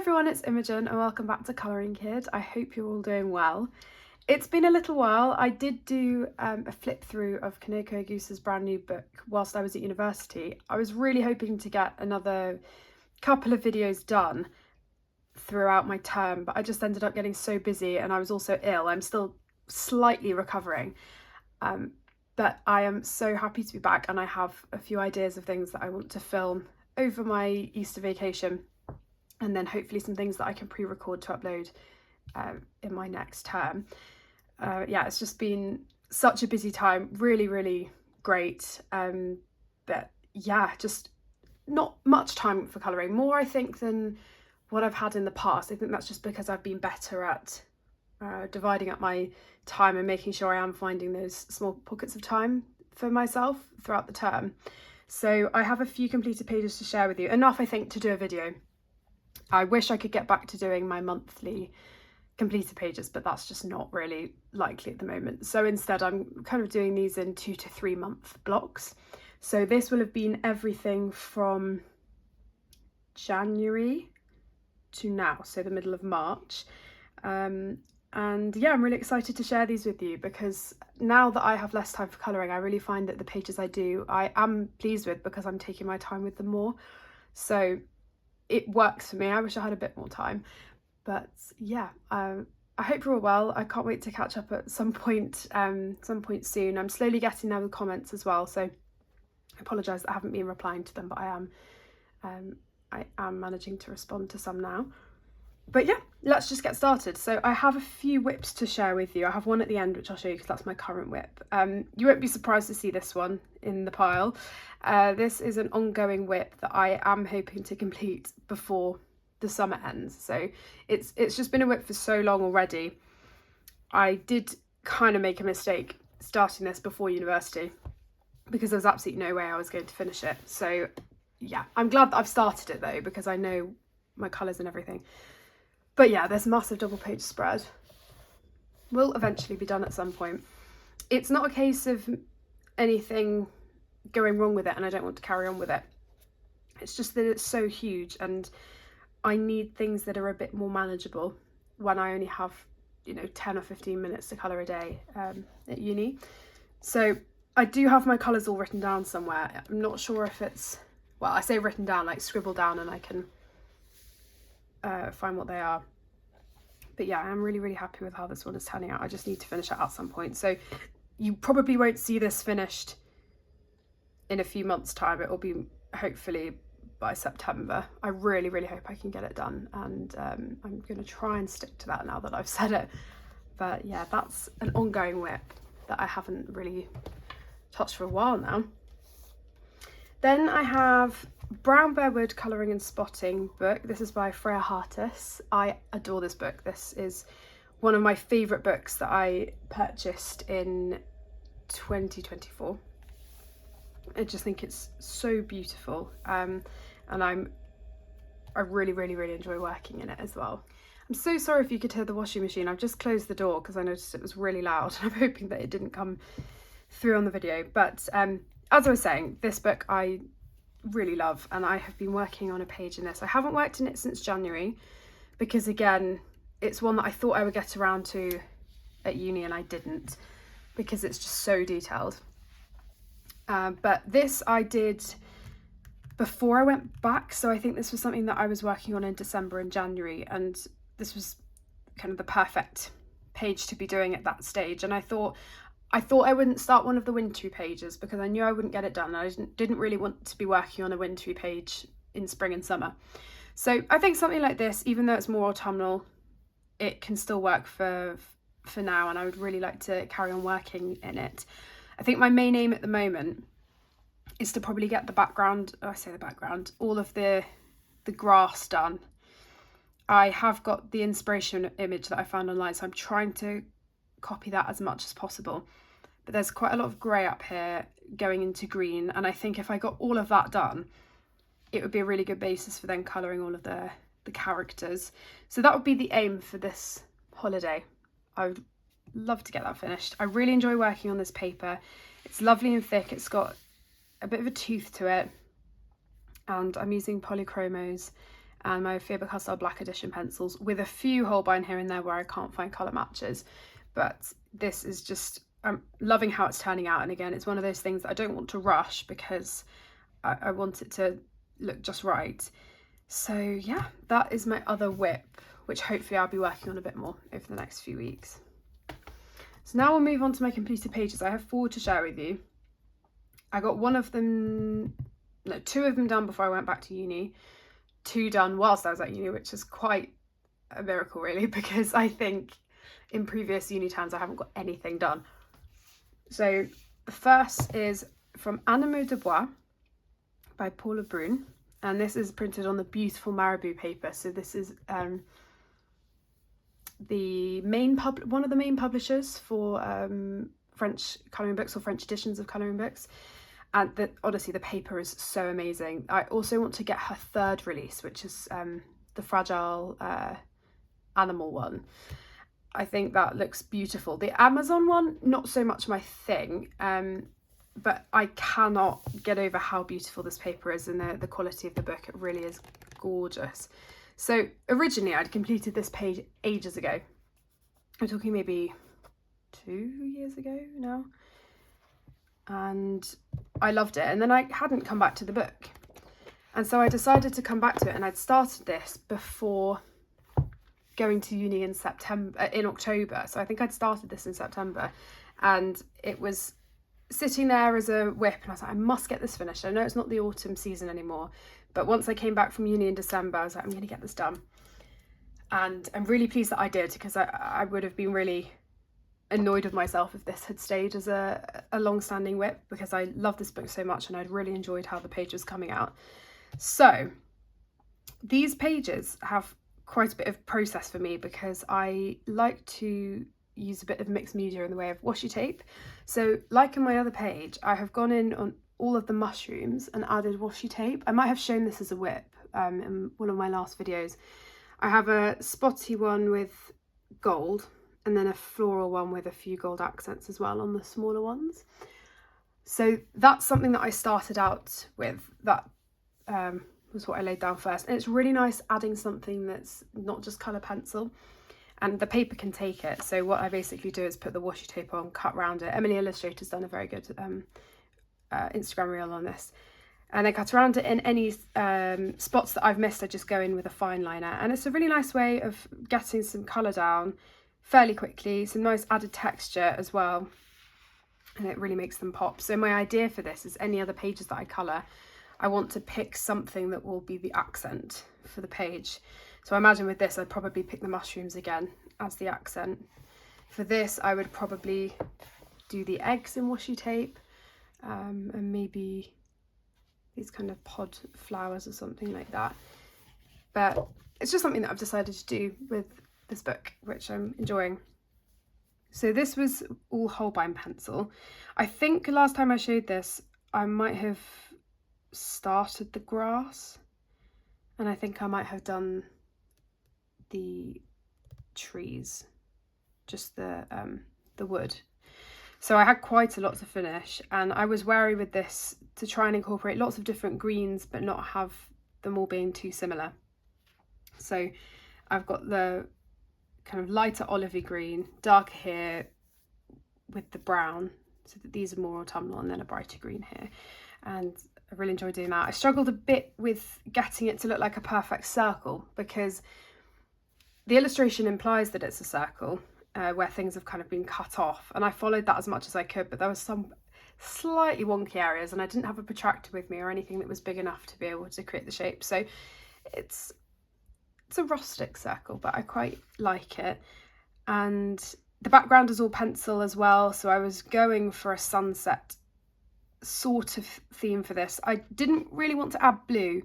everyone, it's Imogen and welcome back to Colouring Kid. I hope you're all doing well. It's been a little while. I did do a flip through of Kaneko Ogusa's brand new book whilst I was at university. I was really hoping to get another couple of videos done throughout my term, but I just ended up getting so busy and I was also ill. I'm still slightly recovering, but I am so happy to be back, and I have a few ideas of things that I want to film over my Easter vacation, and then hopefully some things that I can pre-record to upload in my next term. Yeah, it's just been such a busy time, really great, but yeah, just not much time for colouring, more I think than what I've had in the past. I think that's just because I've been better at dividing up my time and making sure I am finding those small pockets of time for myself throughout the term. So I have a few completed pages to share with you, enough I think to do a video. I wish I could get back to doing my monthly completed pages, but that's just not really likely at the moment. So instead I'm kind of doing these in 2 to 3 month blocks. So this will have been everything from January to now, so the middle of March. And yeah, I'm really excited to share these with you, because now that I have less time for colouring, I really find that the pages I do, I am pleased with, because I'm taking my time with them more. So it works for me. I wish I had a bit more time, but yeah, I hope you're all well. I can't wait to catch up at some point soon. I'm slowly getting there with comments as well, so I apologise that I haven't been replying to them, but I am managing to respond to some now. But yeah, let's just get started. So I have a few whips to share with you. I have one at the end, which I'll show you because that's my current whip. You won't be surprised to see this one in the pile. This is an ongoing whip that I am hoping to complete before the summer ends. So it's just been a whip for so long already. I did kind of make a mistake starting this before university, because there was absolutely no way I was going to finish it. So yeah, I'm glad that I've started it though, because I know my colours and everything. But yeah, this massive double page spread will eventually be done at some point. It's not a case of anything going wrong with it and I don't want to carry on with it. It's just that it's so huge and I need things that are a bit more manageable when I only have, 10 or 15 minutes to colour a day at uni. So I do have my colours all written down somewhere. I'm not sure if it's, well, I say written down, like scribbled down, and I can find what they are. But yeah, I'm really happy with how this one is turning out. I just need to finish it at some point. So you probably won't see this finished in a few months' time. It will be hopefully by September. I really hope I can get it done, and I'm going to try and stick to that now that I've said it. But yeah, that's an ongoing whip that I haven't really touched for a while now. Then I have Brown Bear Wood Colouring and Spotting book. This is by Freya Hartis. I adore this book. This is one of my favourite books that I purchased in 2024. I just think it's so beautiful, and I really enjoy working in it as well. I'm so sorry if you could hear the washing machine. I've just closed the door because I noticed it was really loud, and I'm hoping that it didn't come through on the video. But as I was saying, this book I really love, and I have been working on a page in this. I haven't worked in it since January because, again, it's one that I thought I would get around to at uni and I didn't, because it's just so detailed. But this I did before I went back, so I think this was something that I was working on in December and January, and this was kind of the perfect page to be doing at that stage. And I thought I wouldn't start one of the wintry pages because I knew I wouldn't get it done. I didn't really want to be working on a wintry page in spring and summer. So I think something like this, even though it's more autumnal, it can still work for now, and I would really like to carry on working in it. I think my main aim at the moment is to probably get the background, all of the grass done. I have got the inspiration image that I found online, so I'm trying to copy that as much as possible. But there's quite a lot of grey up here going into green, and I think if I got all of that done, it would be a really good basis for then colouring all of the characters. So that would be the aim for this holiday. I would love to get that finished. I really enjoy working on this paper. It's lovely and thick. It's got a bit of a tooth to it, and I'm using polychromos and my Faber-Castell Black Edition pencils, with a few Holbein here and there where I can't find colour matches. But this is just, I'm loving how it's turning out. And again, it's one of those things that I don't want to rush because I want it to look just right. So yeah, that is my other whip, which hopefully I'll be working on a bit more over the next few weeks. So now we'll move on to my completed pages. I have 4 to share with you. I got 2 of them done before I went back to uni, 2 done whilst I was at uni, which is quite a miracle really, because I think in previous uni times I haven't got anything done. So the first is from Animaux de Bois by Paula Brun, and this is printed on the beautiful Marabou paper. So this is one of the main publishers for French colouring books, or French editions of colouring books. And honestly, the paper is so amazing. I also want to get her 3rd release, which is the fragile animal one. I think that looks beautiful. The Amazon one, not so much my thing, but I cannot get over how beautiful this paper is, and the quality of the book. It really is gorgeous. So originally I'd completed this page ages ago. I'm talking maybe 2 years ago now. And I loved it, and then I hadn't come back to the book, and so I decided to come back to it, and I'd started this before going to uni in October. So I think I'd started this in September, and it was sitting there as a whip, and I was like, I must get this finished. I know it's not the autumn season anymore, but once I came back from uni in December, I was like, I'm going to get this done. And I'm really pleased that I did, because I would have been really annoyed with myself if this had stayed as a long-standing whip, because I love this book so much and I'd really enjoyed how the page was coming out. So these pages have quite a bit of process for me, because I like to use a bit of mixed media in the way of washi tape. So like in my other page, I have gone in on all of the mushrooms and added washi tape. I might have shown this as a whip in one of my last videos. I have a spotty one with gold, and then a floral one with a few gold accents as well on the smaller ones. So that's something that I started out with. That was what I laid down first. And it's really nice adding something that's not just colour pencil, and the paper can take it. So what I basically do is put the washi tape on, cut around it. Emily Illustrator's done a very good Instagram reel on this. And I cut around it in any spots that I've missed. I just go in with a fine liner, and it's a really nice way of getting some colour down fairly quickly, some nice added texture as well, and it really makes them pop. So my idea for this is any other pages that I colour, I want to pick something that will be the accent for the page. So I imagine with this I'd probably pick the mushrooms again as the accent. For this I would probably do the eggs in washi tape, and maybe these kind of pod flowers or something like that. But it's just something that I've decided to do with this book, which I'm enjoying. So this was all Holbein pencil. I think last time I showed this I might have started the grass, and I think I might have done the trees, just the wood. So I had quite a lot to finish, and I was wary with this to try and incorporate lots of different greens but not have them all being too similar. So I've got the kind of lighter olivey green, darker here with the brown, so that these are more autumnal, and then a brighter green here. And I really enjoyed doing that. I struggled a bit with getting it to look like a perfect circle, because the illustration implies that it's a circle where things have kind of been cut off, and I followed that as much as I could, but there was some slightly wonky areas, and I didn't have a protractor with me or anything that was big enough to be able to create the shape. So it's a rustic circle, but I quite like it. And the background is all pencil as well, so I was going for a sunset sort of theme for this. I didn't really want to add blue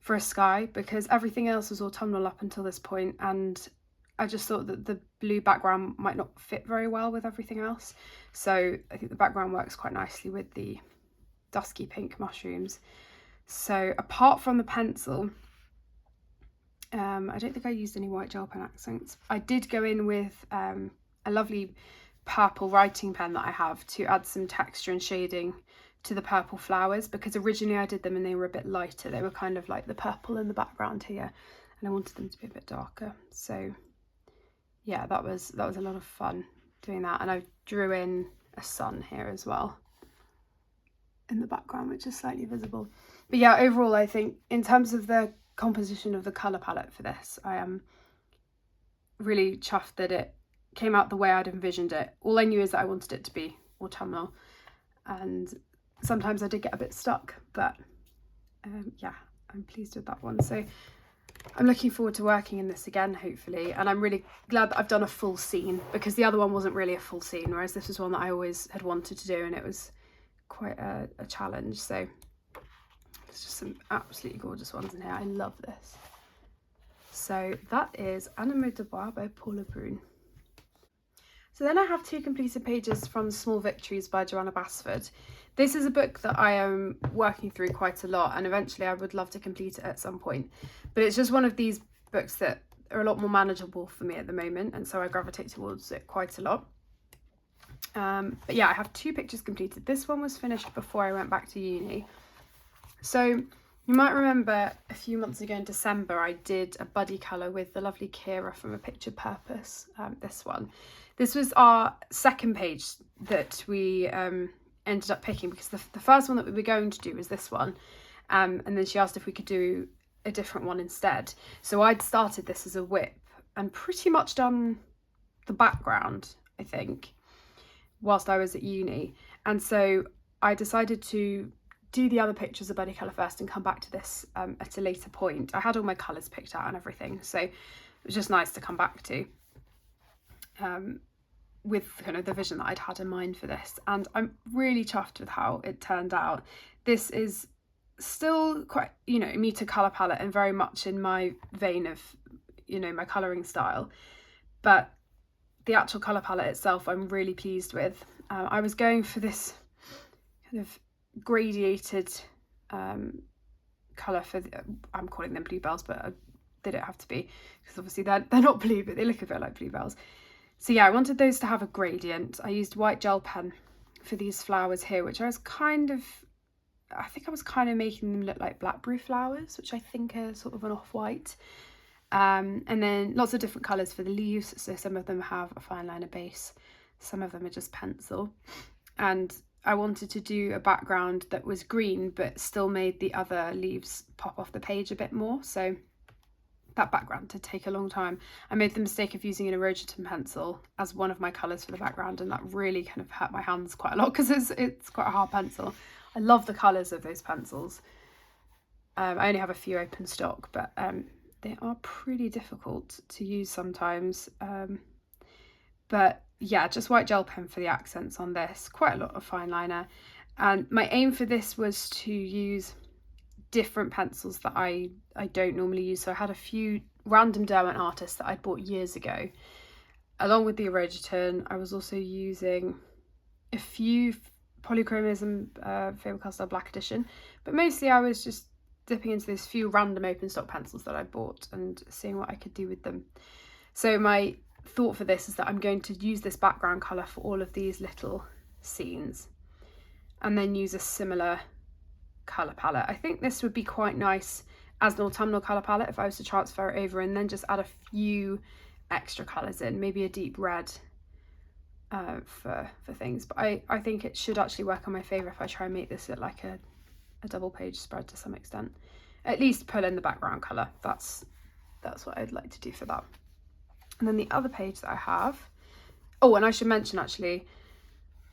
for a sky, because everything else was autumnal up until this point, and I just thought that the blue background might not fit very well with everything else. So I think the background works quite nicely with the dusky pink mushrooms. So apart from the pencil, I don't think I used any white gel pen accents. I did go in with a lovely purple writing pen that I have to add some texture and shading to the purple flowers, because originally I did them and they were a bit lighter. They were kind of like the purple in the background here. and I wanted them to be a bit darker. So yeah, that was a lot of fun doing that. And I drew in a sun here as well in the background, which is slightly visible. But yeah, overall, I think in terms of the composition of the colour palette for this, I am really chuffed that it came out the way I'd envisioned it. All I knew is that I wanted it to be autumnal, and sometimes I did get a bit stuck, but yeah, I'm pleased with that one. So I'm looking forward to working in this again, hopefully, and I'm really glad that I've done a full scene, because the other one wasn't really a full scene, whereas this was one that I always had wanted to do, and it was quite a challenge. So there's just some absolutely gorgeous ones in here. I love this. So that is Animaux de Bois by Paula Brune. So then I have 2 completed pages from Small Victories by Joanna Basford. This is a book that I am working through quite a lot, and eventually I would love to complete it at some point. But it's just one of these books that are a lot more manageable for me at the moment, and so I gravitate towards it quite a lot. But yeah, I have 2 pictures completed. This one was finished before I went back to uni. So you might remember a few months ago in December, I did a buddy colour with the lovely Kira from A Picture Purpose, this one. This was our second page that we ended up picking, because the first one that we were going to do was this one. And then she asked if we could do a different one instead. So I'd started this as a whip and pretty much done the background, I think, whilst I was at uni. And so I decided to do the other pictures of buddy colour first and come back to this at a later point. I had all my colours picked out and everything, so it was just nice to come back to with kind of the vision that I'd had in mind for this. And I'm really chuffed with how it turned out. This is still quite, you know, muted colour palette and very much in my vein of, you know, my colouring style, but the actual colour palette itself I'm really pleased with. I was going for this kind of gradiated colour for I'm calling them bluebells, but they don't have to be, because obviously they're not blue, but they look a bit like bluebells. So yeah, I wanted those to have a gradient. I used white gel pen for these flowers here, which I was kind of making them look like blackberry flowers, which I think are sort of an off-white. And then lots of different colours for the leaves. So some of them have a fine liner base, some of them are just pencil. And I wanted to do a background that was green, but still made the other leaves pop off the page a bit more. So that background did take a long time. I made the mistake of using an Erogeton pencil as one of my colours for the background, and that really kind of hurt my hands quite a lot, because it's quite a hard pencil. I love the colours of those pencils. I only have a few open stock, but they are pretty difficult to use sometimes. But yeah, just white gel pen for the accents on this, quite a lot of fine liner. And my aim for this was to use different pencils that I don't normally use. So I had a few random Derwent artists that I'd bought years ago. Along with the Erogeton, I was also using a few Polychromism Faber-Castell Black Edition, but mostly I was just dipping into those few random open stock pencils that I bought and seeing what I could do with them. So my thought for this is that I'm going to use this background colour for all of these little scenes, and then use a similar colour palette. I think this would be quite nice as an autumnal colour palette if I was to transfer it over, and then just add a few extra colours in, maybe a deep red for things. But I think it should actually work in my favour if I try and make this look like a double page spread to some extent. At least pull in the background colour. That's what I'd like to do for that. And then the other page that I have, oh, and I should mention actually,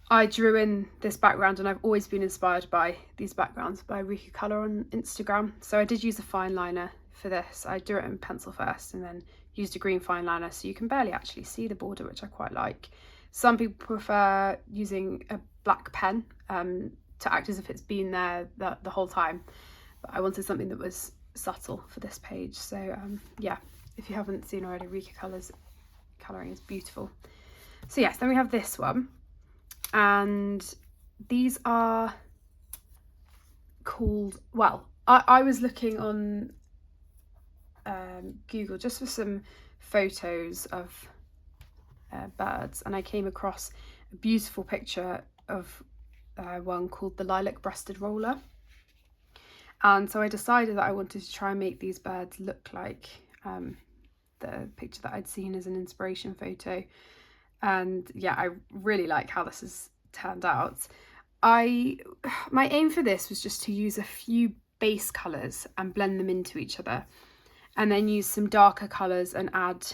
I drew in this background, and I've always been inspired by these backgrounds by Rika Colour on Instagram. So I did use a fine liner for this. I drew it in pencil first and then used a green fine liner, so you can barely actually see the border, which I quite like. Some people prefer using a black pen to act as if it's been there the whole time, but I wanted something that was subtle for this page. So yeah, if you haven't seen already, Rika Colour's colouring is beautiful. So yes, then we have this one, and these are called, well, I was looking on Google just for some photos of birds, and I came across a beautiful picture of one called the Lilac Breasted Roller, and so I decided that I wanted to try and make these birds look like the picture that I'd seen as an inspiration photo. And yeah, I really like how this has turned out. My aim for this was just to use a few base colours and blend them into each other, and then use some darker colours and add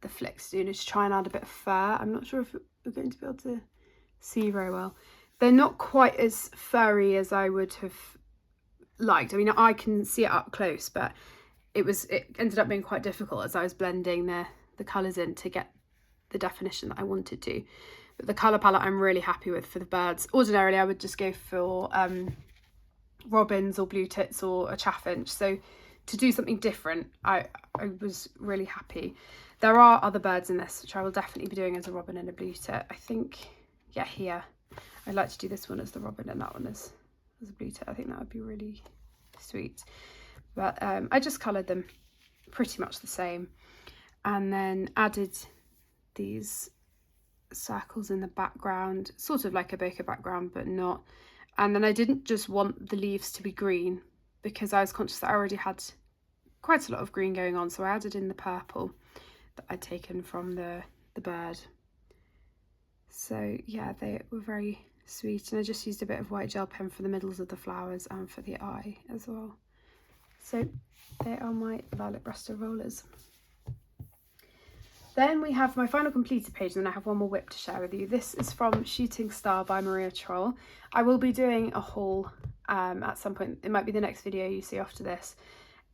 the flicks, to try and add a bit of fur. I'm not sure if we're going to be able to see very well. They're not quite as furry as I would have liked. I mean, I can see it up close, but it ended up being quite difficult as I was blending the colours in to get the definition that I wanted to. But the colour palette I'm really happy with for the birds. Ordinarily I would just go for robins or blue tits or a chaffinch. So to do something different, I was really happy. There are other birds in this which I will definitely be doing as a robin and a blue tit. I think, yeah, here I'd like to do this one as the robin and that one as a blue tit. I think that would be really sweet. But I just coloured them pretty much the same, and then added these circles in the background, sort of like a bokeh background but not. And then I didn't just want the leaves to be green, because I was conscious that I already had quite a lot of green going on, so I added in the purple that I'd taken from the bird. So yeah, they were very sweet, and I just used a bit of white gel pen for the middles of the flowers and for the eye as well. So they are my violet breasted rollers. Then we have my final completed page, and then I have one more whip to share with you. This is from Shooting Star by Maria Troll. I will be doing a haul at some point. It might be the next video you see after this.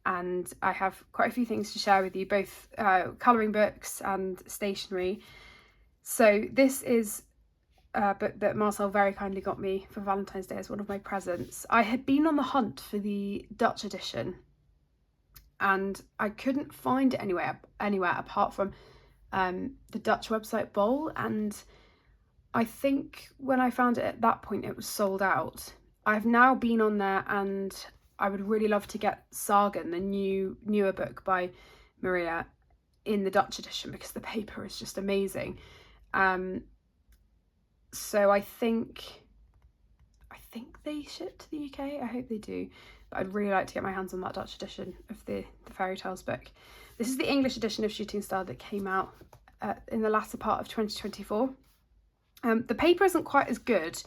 And I have quite a few things to share with you, both colouring books and stationery. So this is a book that Marcel very kindly got me for Valentine's Day as one of my presents. I had been on the hunt for the Dutch edition, and I couldn't find it anywhere apart from the Dutch website Bol, and I think when I found it at that point it was sold out. I've now been on there, and I would really love to get Sagan, the newer book by Maria, in the Dutch edition, because the paper is just amazing. So I think they ship to the UK. I hope they do, but I'd really like to get my hands on that Dutch edition of the Fairy Tales book. This is the English edition of Shooting Star that came out in the latter part of 2024. The paper isn't quite as good,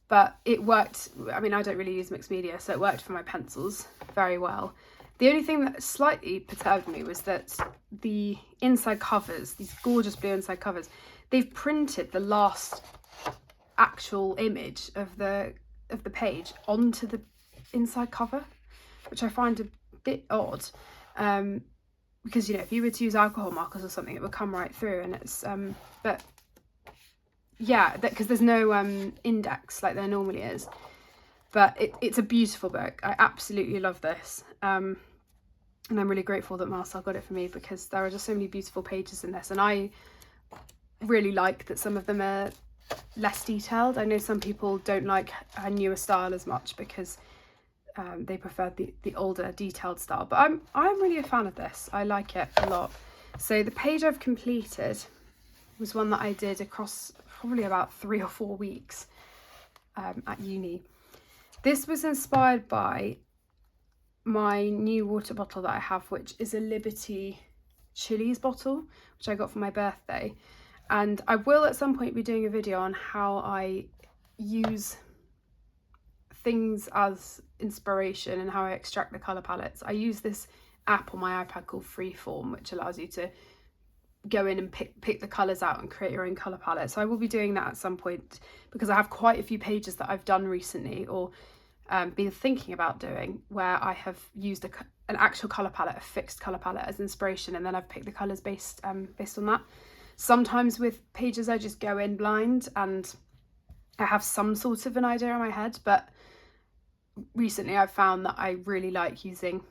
but it worked. I mean, I don't really use mixed media, so it worked for my pencils very well. The only thing that slightly perturbed me was that the inside covers, these gorgeous blue inside covers, they've printed the last actual image of the page onto the inside cover, which I find a bit odd. Because, if you were to use alcohol markers or something, it would come right through, and it's but yeah, because there's no index like there normally is. But it's a beautiful book. I absolutely love this, and I'm really grateful that Marcel got it for me, because there are just so many beautiful pages in this, and I really like that some of them are less detailed. I know some people don't like her newer style as much, because they prefer the older detailed style, but I'm really a fan of this. I like it a lot. So the page I've completed was one that I did across probably about 3 or 4 weeks at uni. This was inspired by my new water bottle that I have, which is a Liberty Chilies bottle, which I got for my birthday, and I will at some point be doing a video on how I use things as inspiration and how I extract the colour palettes. I use this app on my iPad called Freeform, which allows you to go in and pick the colours out and create your own colour palette. So I will be doing that at some point, because I have quite a few pages that I've done recently, or been thinking about doing, where I have used an actual colour palette, a fixed colour palette as inspiration, and then I've picked the colours based on that. Sometimes with pages I just go in blind and I have some sort of an idea in my head, but recently I've found that I really like using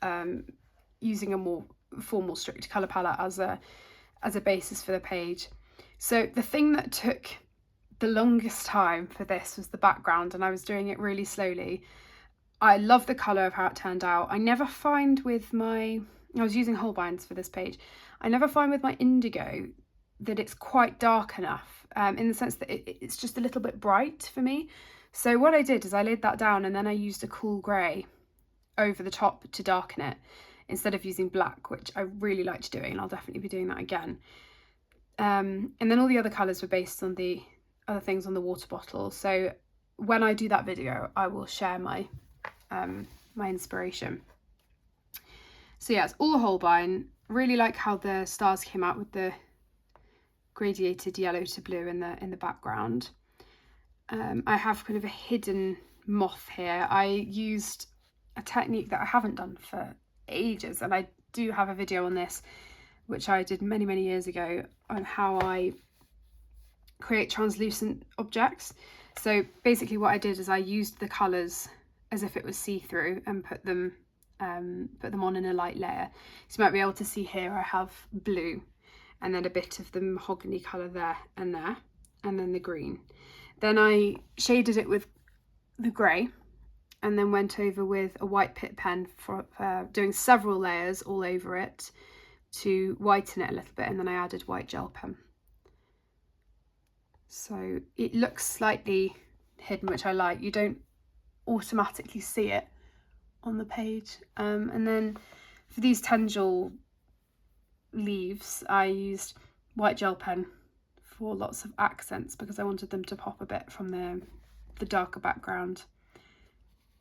a more formal, strict colour palette as a basis for the page. So the thing that took the longest time for this was the background, and I was doing it really slowly. I love the colour of how it turned out. I never find with I was using Holbein's for this page, I never find with my indigo that it's quite dark enough, in the sense that it's just a little bit bright for me. So what I did is I laid that down, and then I used a cool grey over the top to darken it. instead of using black, which I really liked doing, and I'll definitely be doing that again. And then all the other colours were based on the other things on the water bottle. So when I do that video, I will share my my inspiration. So yeah, it's all Holbein. Really like how the stars came out with the gradiated yellow to blue in the background. I have kind of a hidden moth here. I used a technique that I haven't done for ages, and I do have a video on this, which I did many years ago, on how I create translucent objects. So basically what I did is I used the colours as if it was see-through and put them on in a light layer. So you might be able to see here I have blue, and then a bit of the mahogany colour there, and then the green. Then I shaded it with the grey, and then went over with a white pit pen for doing several layers all over it to whiten it a little bit, and then I added white gel pen. So it looks slightly hidden, which I like. You don't automatically see it on the page. And then for these tendril leaves, I used white gel pen for lots of accents because I wanted them to pop a bit from the darker background.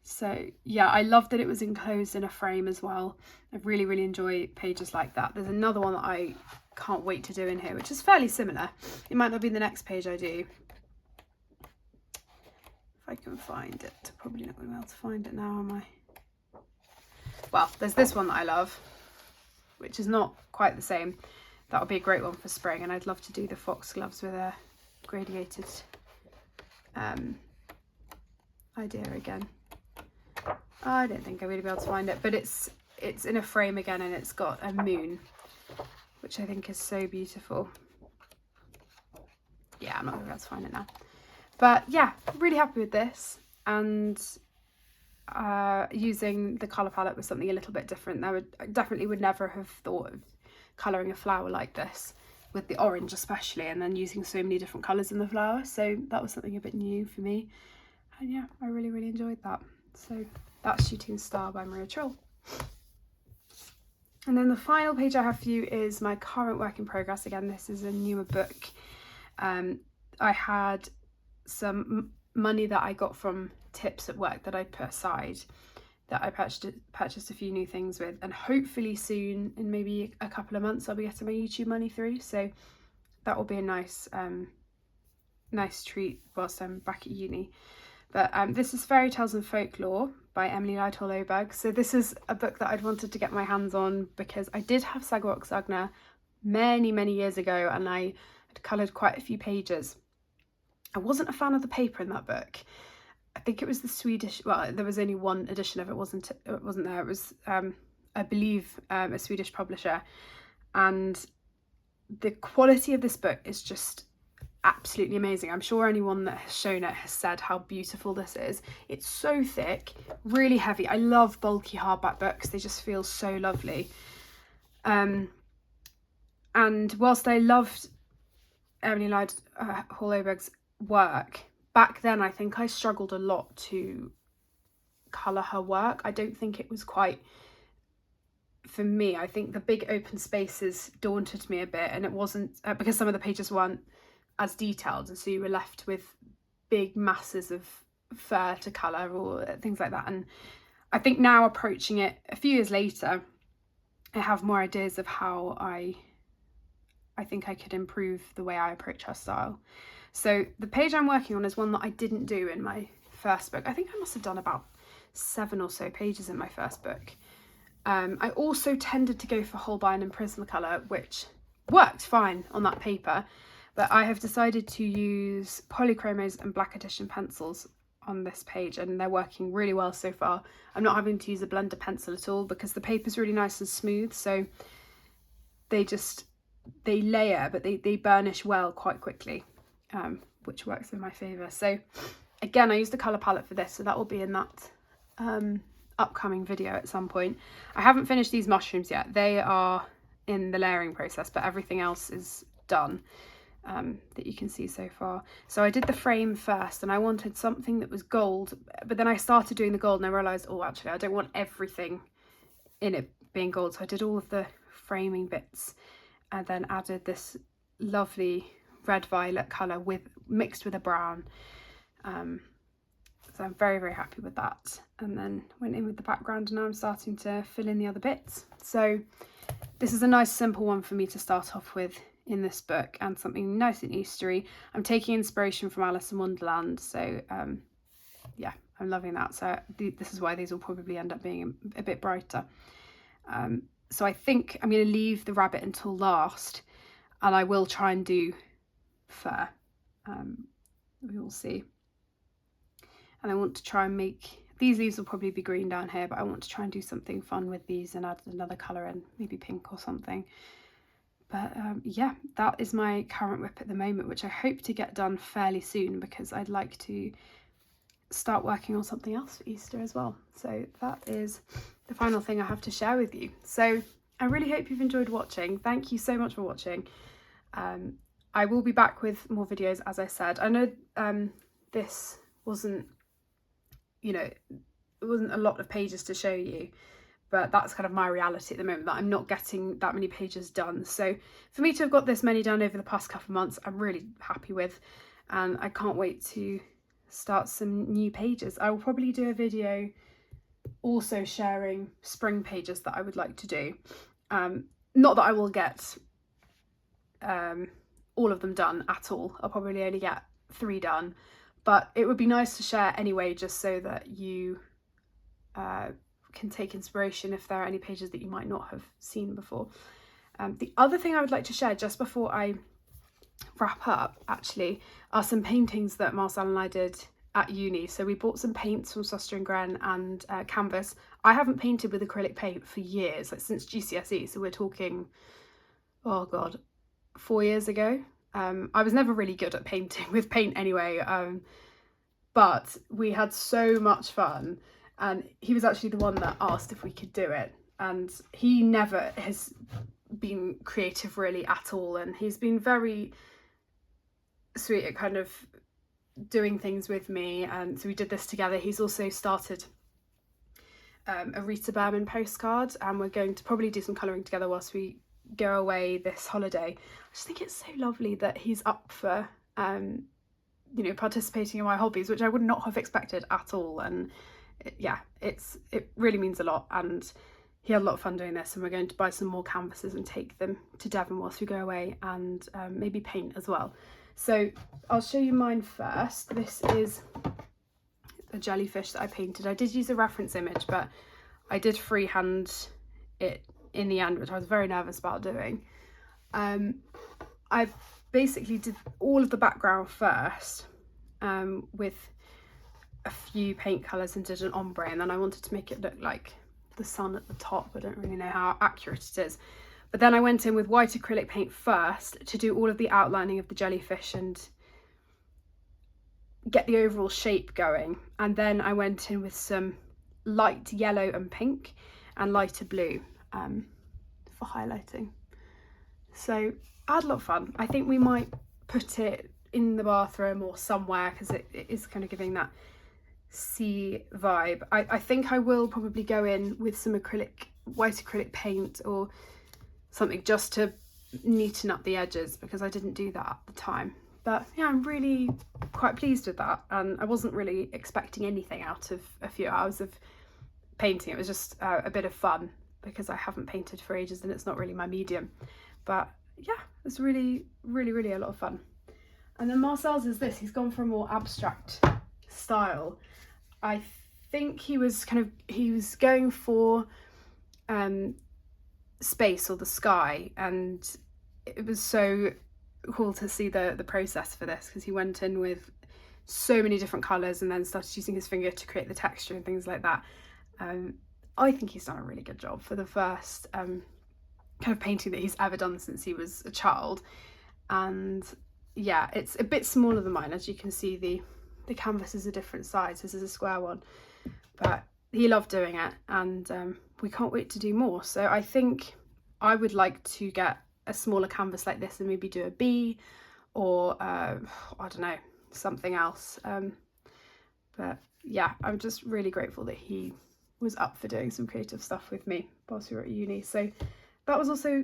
So yeah, I love that it was enclosed in a frame as well. I really enjoy pages like that. There's another one that I can't wait to do in here, which is fairly similar. It might not be the next page I do. If I can find it. Probably not going to be able to find it now, am I? Well, there's this one that I love, which is not quite the same. That would be a great one for spring, and I'd love to do the foxgloves with a gradiated idea again. I don't think I'm going to be able to find it, but it's in a frame again, and it's got a moon, which I think is so beautiful. Yeah, I'm not going to be able to find it now. But yeah, really happy with this, and using the colour palette was something a little bit different. I definitely would never have thought of colouring a flower like this, with the orange especially, and then using so many different colours in the flower. So that was something a bit new for me, and yeah, I really enjoyed that. So that's Shooting Star by Maria Trill. And then the final page I have for you is my current work in progress. Again, this is a newer book. I had some money that I got from tips at work that I put aside, that I purchased a few new things with, and hopefully soon, in maybe a couple of months, I'll be getting my YouTube money through. So that will be a nice treat whilst I'm back at uni. But this is Fairy Tales and Folklore by Emily Lydhall Oberg. So this is a book that I'd wanted to get my hands on because I did have Saga Sagna many years ago, and I had coloured quite a few pages. I wasn't a fan of the paper in that book. I think it was the Swedish, well, there was only one edition of it, wasn't there? It was, I believe, a Swedish publisher. And the quality of this book is just absolutely amazing. I'm sure anyone that has shown it has said how beautiful this is. It's so thick, really heavy. I love bulky hardback books. They just feel so lovely. And whilst I loved Emily Lydhall Oberg's work, back then I think I struggled a lot to colour her work. I don't think it was quite for me. I think the big open spaces daunted me a bit, and it wasn't because some of the pages weren't as detailed, and so you were left with big masses of fur to colour or things like that. And I think now, approaching it a few years later, I have more ideas of how I think I could improve the way I approach her style. So the page I'm working on is one that I didn't do in my first book. I think I must have done about 7 or so pages in my first book. I also tended to go for Holbein and Prismacolor, which worked fine on that paper, but I have decided to use polychromos and black edition pencils on this page, and they're working really well so far. I'm not having to use a blender pencil at all because the paper's really nice and smooth, so they layer, but they burnish well quite quickly, which works in my favour. So again, I used the colour palette for this, so that will be in that upcoming video at some point. I haven't finished these mushrooms yet. They are in the layering process, but everything else is done that you can see so far. So I did the frame first, and I wanted something that was gold, but then I started doing the gold and I realised, oh, actually I don't want everything in it being gold. So I did all of the framing bits and then added this lovely red violet colour mixed with a brown. So I'm very, very happy with that. And then went in with the background, and now I'm starting to fill in the other bits. So this is a nice simple one for me to start off with in this book, and something nice and Eastery. I'm taking inspiration from Alice in Wonderland, so yeah, I'm loving that. So this is why these will probably end up being a bit brighter. So I think I'm going to leave the rabbit until last, and I will try and do fur. We will see. And I want to try and make, these leaves will probably be green down here, but I want to try and do something fun with these and add another colour in, maybe pink or something. But yeah, that is my current whip at the moment, which I hope to get done fairly soon, because I'd like to start working on something else for Easter as well. So that is the final thing I have to share with you. So I really hope you've enjoyed watching. Thank you so much for watching. I will be back with more videos, as I said. I know this wasn't, you know, it wasn't a lot of pages to show you, but that's kind of my reality at the moment, that I'm not getting that many pages done. So for me to have got this many done over the past couple of months, I'm really happy with, and I can't wait to start some new pages. I will probably do a video also sharing spring pages that I would like to do. Not that I will get all of them done at all. I'll probably only get 3 done, but it would be nice to share anyway, just so that you can take inspiration if there are any pages that you might not have seen before. The other thing I would like to share just before I wrap up actually are some paintings that Marcel and I did at uni. So we bought some paints from Soster & Gren and canvas. I haven't painted with acrylic paint for years, like since GCSE, so we're talking, oh god, 4 years ago. I was never really good at painting with paint anyway, but we had so much fun, and he was actually the one that asked if we could do it, and he never has been creative really at all, and he's been very sweet at kind of doing things with me, and so we did this together. He's also started a Rita Berman postcard, and we're going to probably do some colouring together whilst we go away this holiday. I just think it's so lovely that he's up for you know, participating in my hobbies, which I would not have expected at all. And yeah, it really means a lot, and he had a lot of fun doing this, and we're going to buy some more canvases and take them to Devon whilst we go away, and maybe paint as well. So I'll show you mine first. This is a jellyfish that I painted. I did use a reference image, but I did freehand it in the end, which I was very nervous about doing. I basically did all of the background first with a few paint colours and did an ombre, and then I wanted to make it look like the sun at the top. I don't really know how accurate it is, but then I went in with white acrylic paint first to do all of the outlining of the jellyfish and get the overall shape going, and then I went in with some light yellow and pink and lighter blue for highlighting. So I had a lot of fun. I think we might put it in the bathroom or somewhere, because it is kind of giving that sea vibe. I think I will probably go in with some white acrylic paint or something just to neaten up the edges, because I didn't do that at the time. But yeah, I'm really quite pleased with that, and I wasn't really expecting anything out of a few hours of painting. It was just a bit of fun, because I haven't painted for ages and it's not really my medium. But yeah, it's really, really, really a lot of fun. And then Marcel's is this. He's gone for a more abstract style. I think he was going for space or the sky, and it was so cool to see the process for this, because he went in with so many different colours and then started using his finger to create the texture and things like that. I think he's done a really good job for the first kind of painting that he's ever done since he was a child. And yeah, it's a bit smaller than mine. As you can see, the canvas is a different size. This is a square one, but he loved doing it, and we can't wait to do more. So I think I would like to get a smaller canvas like this and maybe do a bee or I don't know, something else. But yeah, I'm just really grateful that he was up for doing some creative stuff with me whilst we were at uni. So that was also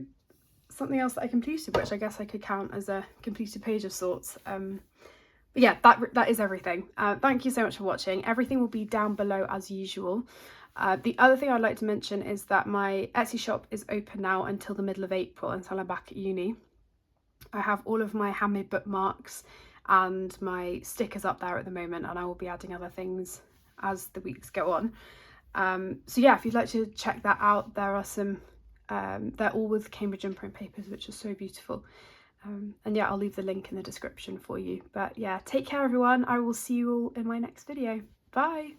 something else that I completed, which I guess I could count as a completed page of sorts. But yeah, that is everything. Thank you so much for watching. Everything will be down below as usual. The other thing I'd like to mention is that my Etsy shop is open now until the middle of April, until I'm back at uni. I have all of my handmade bookmarks and my stickers up there at the moment, and I will be adding other things as the weeks go on. So yeah, if you'd like to check that out, there are some, they're all with Cambridge imprint papers, which are so beautiful. And yeah, I'll leave the link in the description for you. But yeah, take care everyone. I will see you all in my next video. Bye.